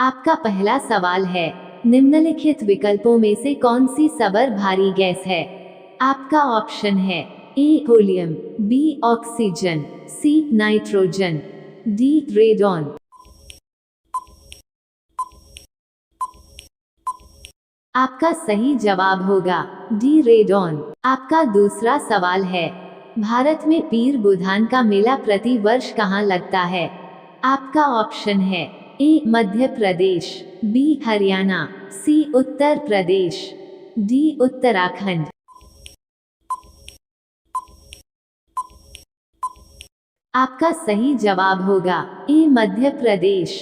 आपका पहला सवाल है, निम्नलिखित विकल्पों में से कौन सी सबर भारी गैस है? आपका ऑप्शन है A helium, B oxygen, C nitrogen, D radon. आपका सही जवाब होगा डी रेडॉन। आपका दूसरा सवाल है, भारत में पीर बुधान का मेला प्रति वर्ष कहाँ लगता है? आपका ऑप्शन है ए मध्य प्रदेश, बी हरियाणा, सी उत्तर प्रदेश, डी उत्तराखंड। आपका सही जवाब होगा ए मध्य प्रदेश।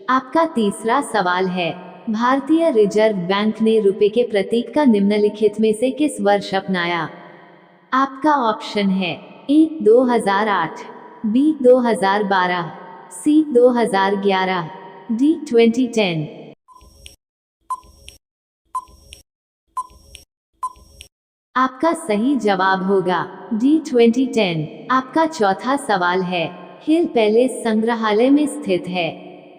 आपका तीसरा सवाल है, भारतीय रिजर्व बैंक ने रुपए के प्रतीक का निम्नलिखित में से किस वर्ष अपनाया? आपका ऑप्शन है ए 2008, बी 2012, सी 2011, डी 2010। आपका सही जवाब होगा डी 2010। आपका चौथा सवाल है, हिल पैलेस संग्रहालय में स्थित है।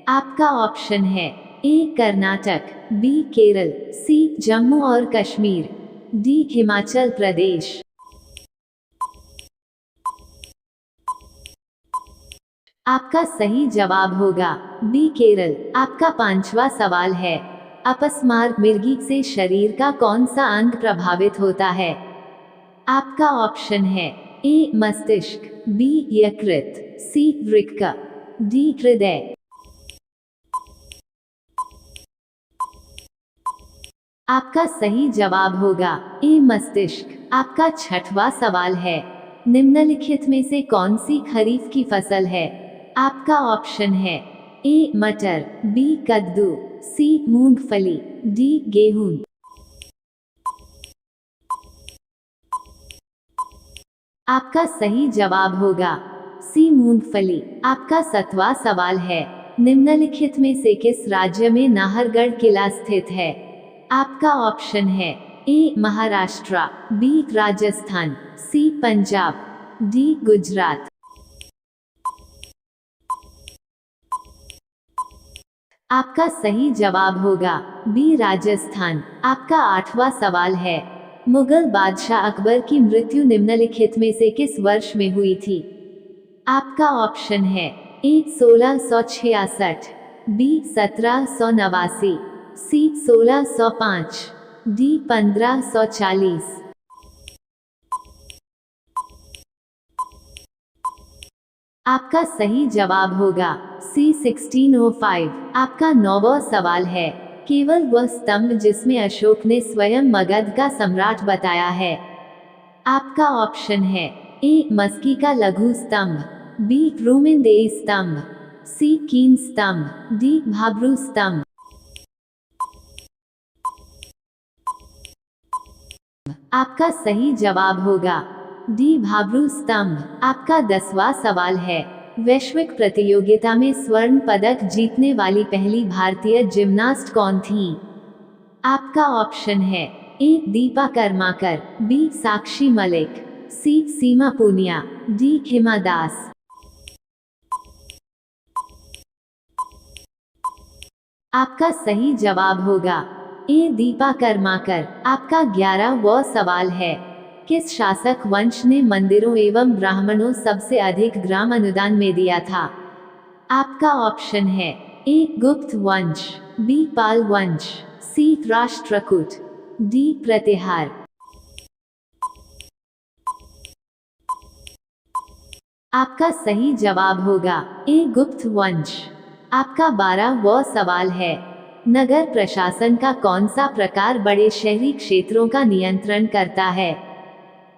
आपका ऑप्शन है ए कर्नाटक, बी केरल, सी जम्मू और कश्मीर, डी हिमाचल प्रदेश। आपका सही जवाब होगा बी केरल। आपका पांचवा सवाल है, अपस्मार मृगी से शरीर का कौन सा अंग प्रभावित होता है? आपका ऑप्शन है ए मस्तिष्क, बी यकृत, सी वृक्क, डी हृदय। आपका सही जवाब होगा ए मस्तिष्क। आपका छठवां सवाल है, निम्नलिखित में से कौन सी खरीफ की फसल है? आपका ऑप्शन है ए मटर, बी कद्दू, सी मूंगफली, डी गेहूं। आपका सही जवाब होगा सी मूंगफली। आपका 7वां सवाल है, निम्नलिखित में से किस राज्य में नाहरगढ़ किला स्थित है? आपका ऑप्शन है ए महाराष्ट्र, बी राजस्थान, सी पंजाब, डी गुजरात। आपका सही जवाब होगा बी राजस्थान। आपका 8वां सवाल है, मुगल बादशाह अकबर की मृत्यु निम्नलिखित में से किस वर्ष में हुई थी? आपका ऑप्शन है ए 1666, बी 1789, सी 1605, डी 1540। आपका सही जवाब होगा सी 1605। आपका 9वां सवाल है, केवल वह स्तंभ जिसमें अशोक ने स्वयं मगध का सम्राट बताया है। आपका ऑप्शन है ए मस्की का लघु स्तंभ, बी रूमेंदेई स्तंभ, सी कीन स्तंभ, डी भाब्रू स्तंभ। आपका सही जवाब होगा डी भाब्रू स्तंभ। आपका 10वां सवाल है, वैश्विक प्रतियोगिता में स्वर्ण पदक जीतने वाली पहली भारतीय जिम्नास्ट कौन थी? आपका ऑप्शन है ए दीपा कर्माकर, बी साक्षी मलिक, सी सीमा पूनिया, डी हिमा दास। आपका सही जवाब होगा ए दीपा कर्माकर। आपका 11वां सवाल है, किस शासक वंश ने मंदिरों एवं ब्राह्मणों सबसे अधिक ग्राम अनुदान में दिया था? आपका ऑप्शन है ए गुप्त वंश, बी पाल वंश, सी राष्ट्रकूट, डी प्रतिहार। आपका सही जवाब होगा ए गुप्त वंश। आपका 12वां सवाल है, नगर प्रशासन का कौन सा प्रकार बड़े शहरी क्षेत्रों का नियंत्रण करता है?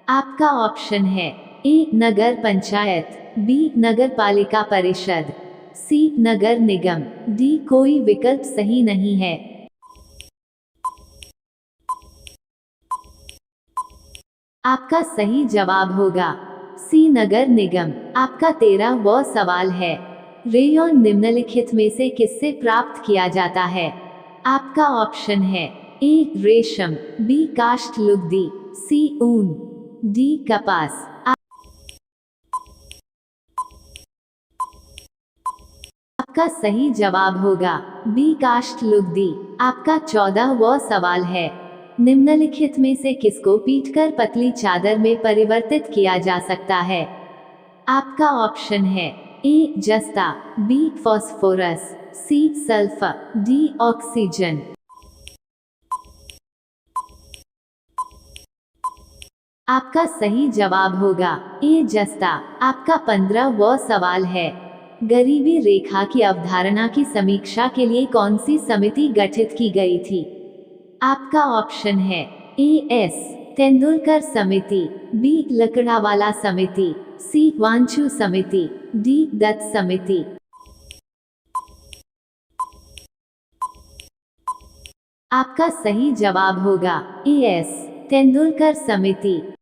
आपका ऑप्शन है ए नगर पंचायत, बी नगर पालिका परिषद, सी नगर निगम, डी कोई विकल्प सही नहीं है। आपका सही जवाब होगा सी नगर निगम। आपका 13वां सवाल है, रेयॉन निम्नलिखित में से किससे प्राप्त किया जाता है? आपका ऑप्शन है ए रेशम, बी काष्ठ लुगदी, सी ऊन, डी कपास। आपका आपका सही जवाब होगा बी काष्ठ लुगदी। आपका 14वां सवाल है, निम्नलिखित में से किसको पीटकर पतली चादर में परिवर्तित किया जा सकता है? आपका ऑप्शन है ए जस्ता, B phosphorus, C sulphur, D oxygen. आपका सही जवाब होगा ए जस्ता। आपका 15वां सवाल है, गरीबी रेखा की अवधारणा की समीक्षा के लिए कौन सी समिति गठित की गई थी? आपका ऑप्शन है ए एस तेंदुलकर समिति, बी लकड़ावाला समिति, सी वांचू समिति, डी दत्त समिति। आपका सही जवाब होगा ए एस तेंदुलकर समिति।